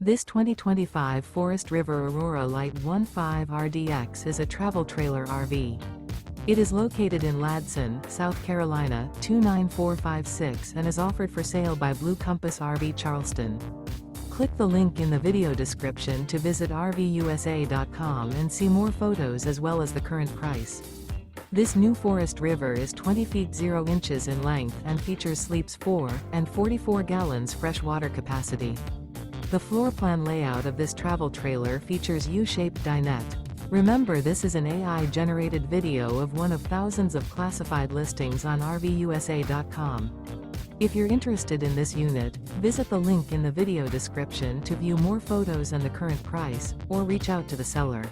This 2025 Forest River Aurora Light 15 RDX is a travel trailer RV. It is located in Ladson, South Carolina, 29456 and is offered for sale by Blue Compass RV Charleston. Click the link in the video description to visit RVUSA.com and see more photos as well as the current price. This new Forest River is 20 feet 0 inches in length and features sleeps 4 and 44 gallons fresh water capacity. The floor plan layout of this travel trailer features U-Shaped Dinette. Remember, this is an AI-generated video of one of thousands of classified listings on RVUSA.com. If you're interested in this unit, visit the link in the video description to view more photos and the current price, or reach out to the seller.